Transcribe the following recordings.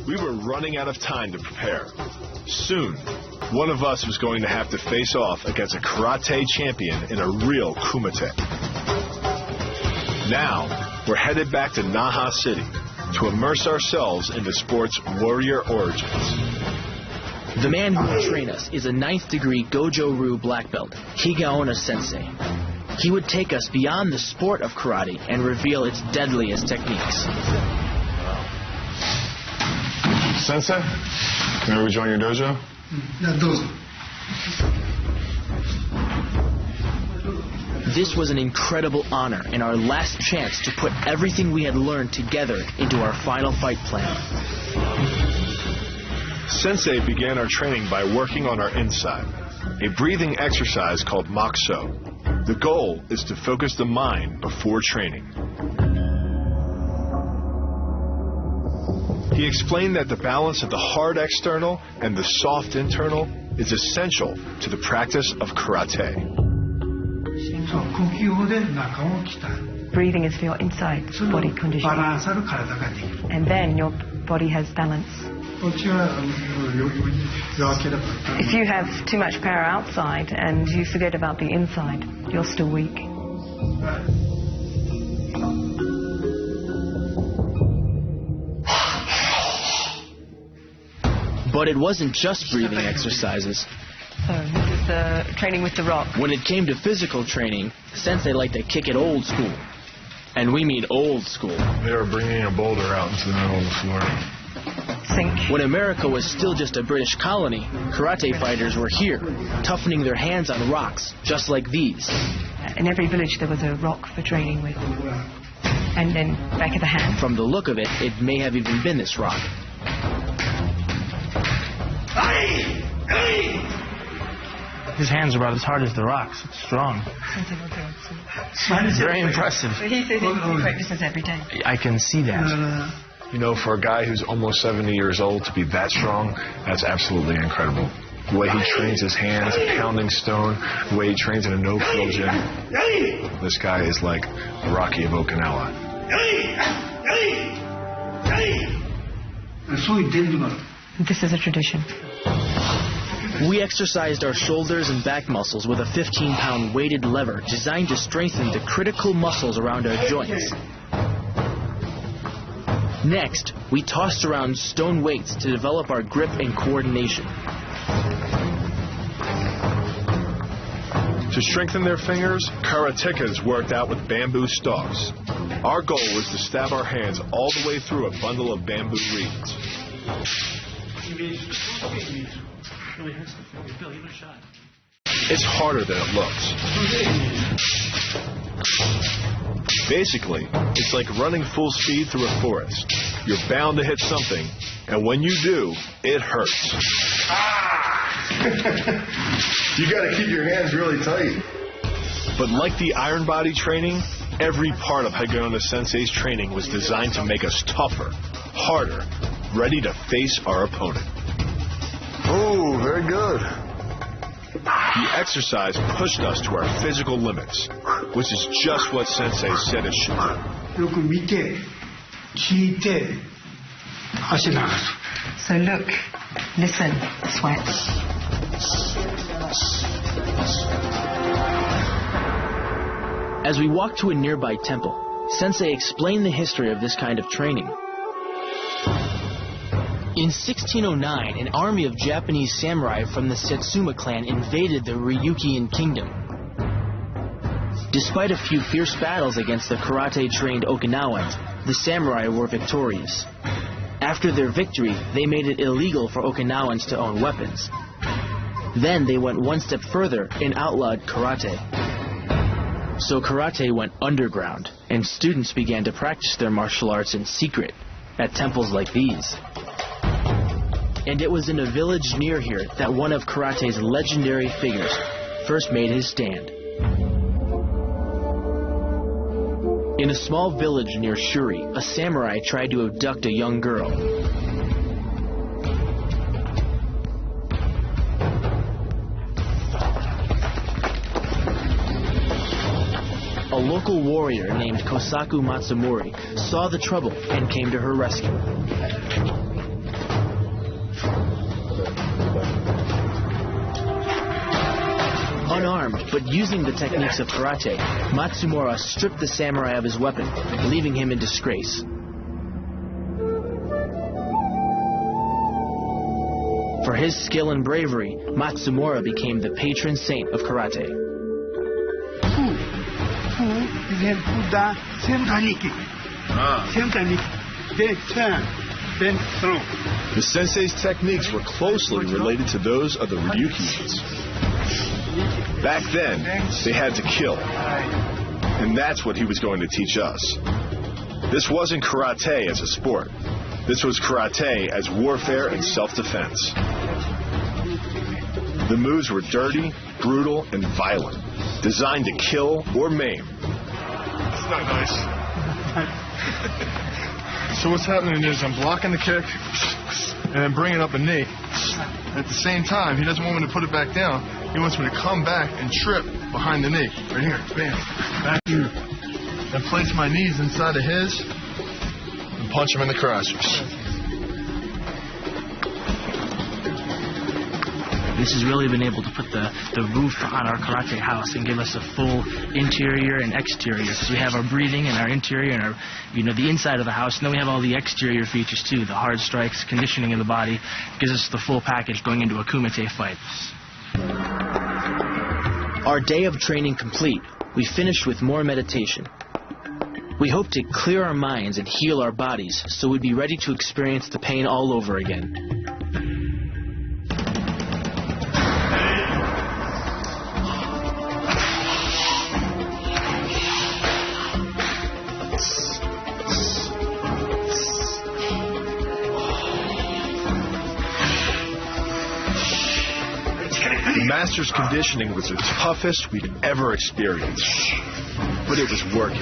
We were running out of time to prepare. Soon, one of us was going to have to face off against a karate champion in a real kumite. Now, we're headed back to Naha City to immerse ourselves in the sport's warrior origins. The man who will train us is a 9th degree Gojo-Ryu black belt, Higaonna Sensei. He would take us beyond the sport of karate and reveal its deadliest techniques. Sensei, can we join your dojo? This was an incredible honor and our last chance to put everything we had learned together into our final fight plan. Sensei began our training by working on our inside, a breathing exercise called Makso. The goal is to focus the mind before training. He explained that the balance of the hard external and the soft internal is essential to the practice of karate. Breathing is for your inside body condition. And then your body has balance. If you have too much power outside and you forget about the inside, you're still weak. But it wasn't just breathing exercises. So this is the training with the rock. When it came to physical training, Sensei liked to kick it old school. And we mean old school. They were bringing a boulder out into the middle of the floor. Sink. When America was still just a British colony, karate fighters were here, toughening their hands on rocks, just like these. In every village there was a rock for training with. And then back of the hand. From the look of it, it may have even been this rock. His hands are about as hard as the rocks. It's strong. Very impressive. He says he practices every day. I can see that. You know, for a guy who's almost 70 years old to be that strong, that's absolutely incredible. The way he trains his hands, pounding stone, the way he trains in a no-flow gym. This guy is like the Rocky of Okinawa. This is a tradition. We exercised our shoulders and back muscles with a 15-pound weighted lever designed to strengthen the critical muscles around our joints. Next, we tossed around stone weights to develop our grip and coordination. To strengthen their fingers, karatekas worked out with bamboo stalks. Our goal was to stab our hands all the way through a bundle of bamboo reeds. It's harder than it looks. Basically, it's like running full speed through a forest. You're bound to hit something, and when you do, it hurts. You gotta keep your hands really tight. But like the iron body training, every part of Higaonna Sensei's training was designed to make us tougher, harder, ready to face our opponent. Oh, very good. The exercise pushed us to our physical limits, which is just what Sensei said it should do. So look, listen, sweat. As we walked to a nearby temple, Sensei explained the history of this kind of training. In 1609, an army of Japanese samurai from the Satsuma clan invaded the Ryukyuan kingdom. Despite a few fierce battles against the karate-trained Okinawans, the samurai were victorious. After their victory, they made it illegal for Okinawans to own weapons. Then they went one step further and outlawed karate. So karate went underground, and students began to practice their martial arts in secret, at temples like these. And it was in a village near here that one of karate's legendary figures first made his stand. In a small village near Shuri, a samurai tried to abduct a young girl. A local warrior named Kosaku Matsumori saw the trouble and came to her rescue. Unarmed, but using the techniques of karate, Matsumura stripped the samurai of his weapon, leaving him in disgrace. For his skill and bravery, Matsumura became the patron saint of karate. The sensei's techniques were closely related to those of the Ryukyus. Back then, they had to kill. And that's what he was going to teach us. This wasn't karate as a sport. This was karate as warfare and self-defense. The moves were dirty, brutal, and violent, designed to kill or maim. That's not nice. So what's happening is I'm blocking the kick and then bringing up a knee. At the same time, he doesn't want me to put it back down. He wants me to come back and trip behind the knee. Right here, bam, back here. And place my knees inside of his and punch him in the crotches. This has really been able to put the roof on our karate house and give us a full interior and exterior. Because we have our breathing and our interior and our, the inside of the house. And then we have all the exterior features too, the hard strikes, conditioning of the body. Gives us the full package going into a kumite fight. Our day of training complete, we finished with more meditation. We hope to clear our minds and heal our bodies so we'd be ready to experience the pain all over again. The master's conditioning was the toughest we'd ever experienced, but it was working.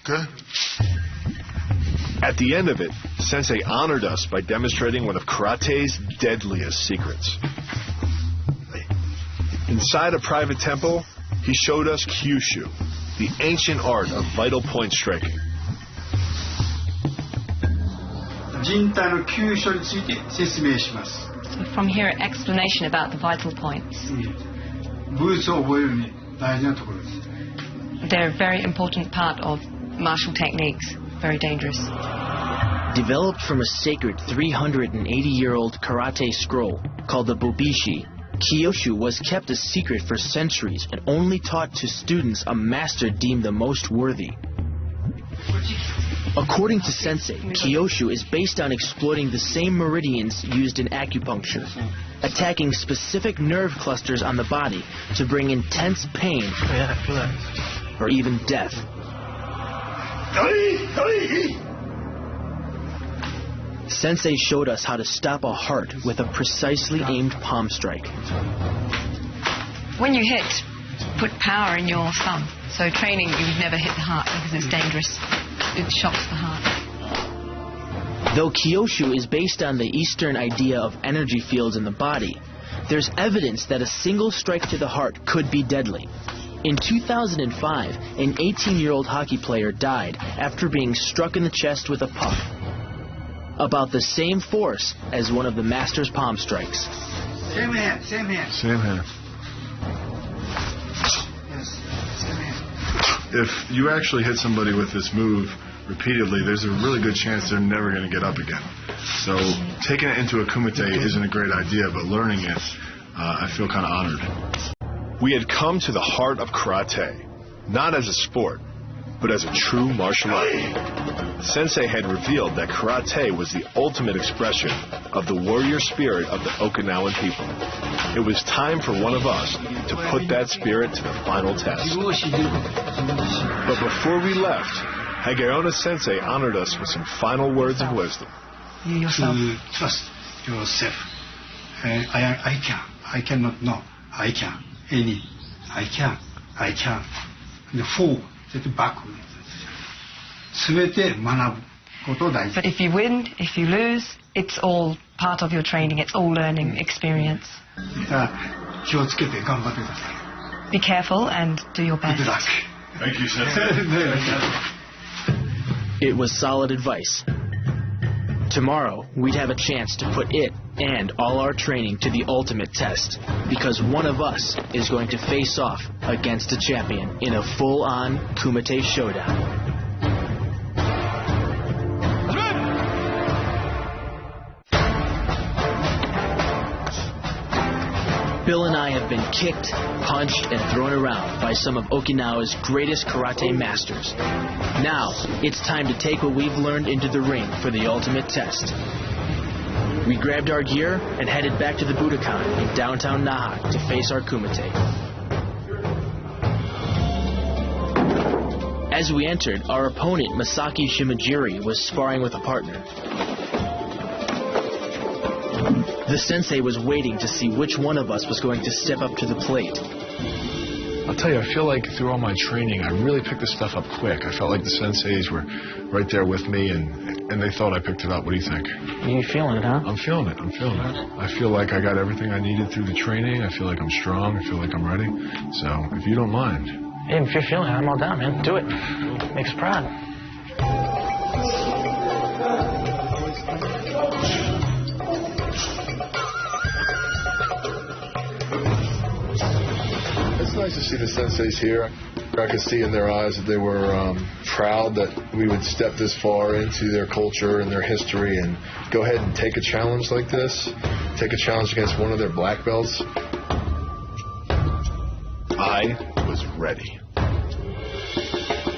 Good. At the end of it, Sensei honored us by demonstrating one of karate's deadliest secrets. Inside a private temple, he showed us Kyushu, the ancient art of vital point striking. So from here, an explanation about the vital points. They're a very important part of martial techniques, very dangerous. Developed from a sacred 380-year-old karate scroll called the Bobishi, Kyushu was kept a secret for centuries and only taught to students a master deemed the most worthy. According to Sensei, Kyushu is based on exploiting the same meridians used in acupuncture, attacking specific nerve clusters on the body to bring intense pain or even death. Sensei showed us how to stop a heart with a precisely aimed palm strike. When you hit, put power in your thumb. So training, you would never hit the heart because it's dangerous. It shocks the heart. Though Kyushu is based on the Eastern idea of energy fields in the body, there's evidence that a single strike to the heart could be deadly. In 2005, an 18-year-old hockey player died after being struck in the chest with a puck. About the same force as one of the master's palm strikes. Same hand. Same hand. Yes, same hand. If you actually hit somebody with this move repeatedly, there's a really good chance they're never going to get up again. So taking it into a kumite isn't a great idea, but learning it, I feel kind of honored. We had come to the heart of karate, not as a sport, but as a true martial art. Sensei had revealed that karate was the ultimate expression of the warrior spirit of the Okinawan people. It was time for one of us to put that spirit to the final test. But before we left, Hageona Sensei honored us with some final words of wisdom. You yourself. To trust yourself. I can. I cannot know. I can. I can. And forward, backward. But if you win, if you lose, it's all part of your training. It's all learning experience. Be careful and do your best. Good luck. Thank you, Sensei. It was solid advice. Tomorrow, we'd have a chance to put it and all our training to the ultimate test, because one of us is going to face off against a champion in a full-on Kumite showdown. Bill and I have been kicked, punched, and thrown around by some of Okinawa's greatest karate masters. Now, it's time to take what we've learned into the ring for the ultimate test. We grabbed our gear and headed back to the Budokan in downtown Naha to face our Kumite. As we entered, our opponent, Masaki Shimajiri, was sparring with a partner. The sensei was waiting to see which one of us was going to step up to the plate. I'll tell you, I feel like through all my training, I really picked this stuff up quick. I felt like the senseis were right there with me, and they thought I picked it up. What do you think? You feeling it, huh? I'm feeling it. I feel like I got everything I needed through the training. I feel like I'm strong. I feel like I'm ready. So, if you don't mind. Hey, if you're feeling it, I'm all down, man. Do it. Makes us proud. It's nice to see the senseis here. I could see in their eyes that they were proud that we would step this far into their culture and their history and go ahead and take a challenge like this, take a challenge against one of their black belts. I was ready.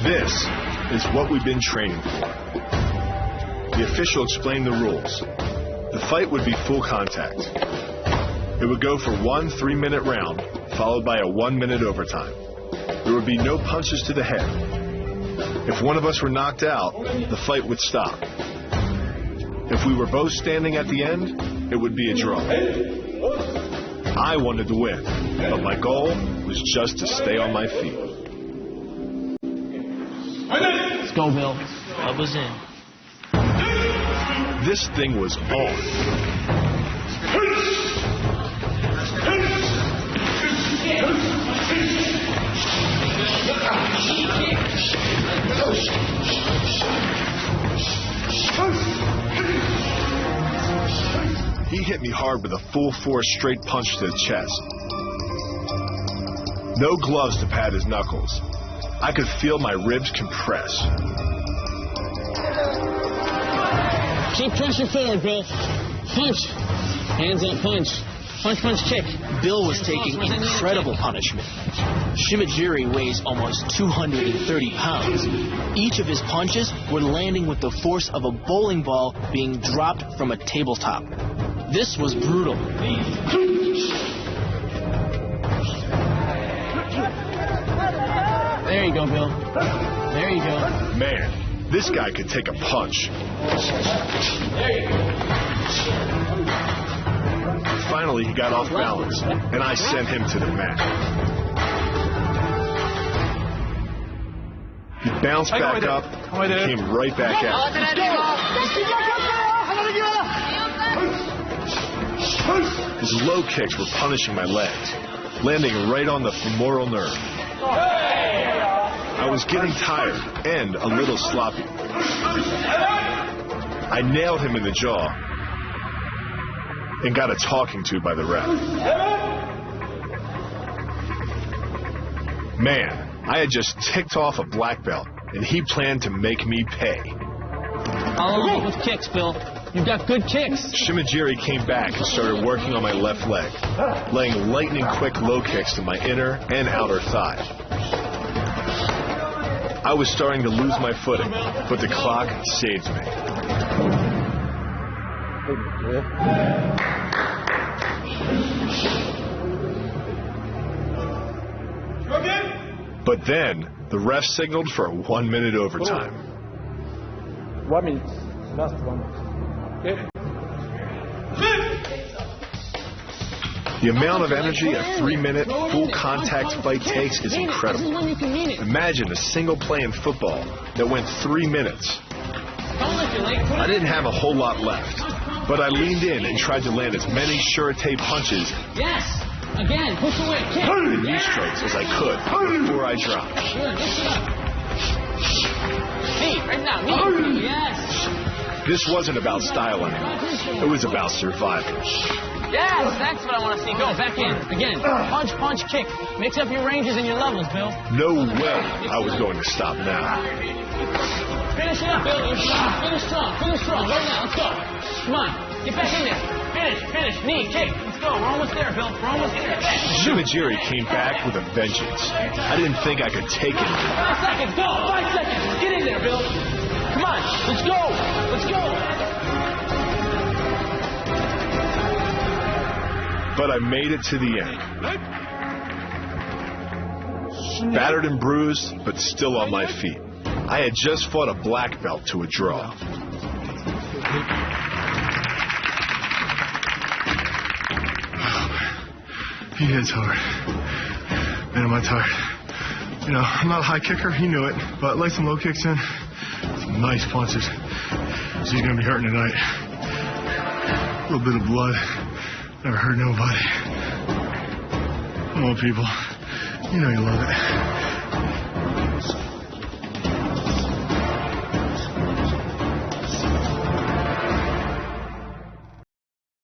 This is what we've been training for. The official explained the rules. The fight would be full contact. It would go for one 3-minute round, followed by a 1-minute overtime. There would be no punches to the head. If one of us were knocked out, the fight would stop. If we were both standing at the end, it would be a draw. I wanted to win, but my goal was just to stay on my feet. Let's go, Bill. Elbows in. This thing was on. He hit me hard with a full force straight punch to the chest. No gloves to pad his knuckles. I could feel my ribs compress. Keep pushing forward, Bill. Punch. Hands up, punch. Punch, punch, kick. Bill was taking incredible punishment. Shimajiri weighs almost 230 pounds. Each of his punches were landing with the force of a bowling ball being dropped from a tabletop. This was brutal. There you go, Bill. There you go. Man, this guy could take a punch. There you go. Finally, he got off balance, and I sent him to the mat. He bounced back up and came right back at me. His low kicks were punishing my legs, landing right on the femoral nerve. I was getting tired and a little sloppy. I nailed him in the jaw and got a talking to by the ref. Man, I had just ticked off a black belt, and he planned to make me pay. Follow up with kicks, Bill. You've got good kicks. Shimajiri came back and started working on my left leg, laying lightning-quick low kicks to my inner and outer thigh. I was starting to lose my footing, but the clock saved me. But then, the ref signaled for a 1-minute overtime. 1 minute. Last 1 minute. Okay? The amount of energy a 3-minute full contact fight takes is incredible. Imagine a single play in football that went 3 minutes. I didn't have a whole lot left, but I leaned in and tried to land as many surete punches Again, push away, kick. and knee strikes as I could before I dropped. Good, lift it up. Knee, right now, knee. Yes. This wasn't about style anymore. It was about survival. Yes, that's what I want to see. Go, back in. Again. Punch, punch, kick. Mix up your ranges and your levels, Bill. No way I was going to stop now. Finish it up, Bill. Finish strong. Finish strong. Right now. Let's go. Come on. Get back in there. Finish. Knee, kick. Let's go. We're almost there, Bill. We're almost there. Shimajiri came back with a vengeance. I didn't think I could take it. 5 seconds. Go. 5 seconds. Get in there, Bill. Come on. Let's go. Let's go. But I made it to the end. Battered and bruised, but still on my feet. I had just fought a black belt to a draw. He hits hard. Man, am I tired. You know, I'm not a high kicker, he knew it, but I laid some low kicks in. Some nice punches. So he's gonna be hurting tonight. A little bit of blood. Never hurt nobody. Come on, people. You know you love it.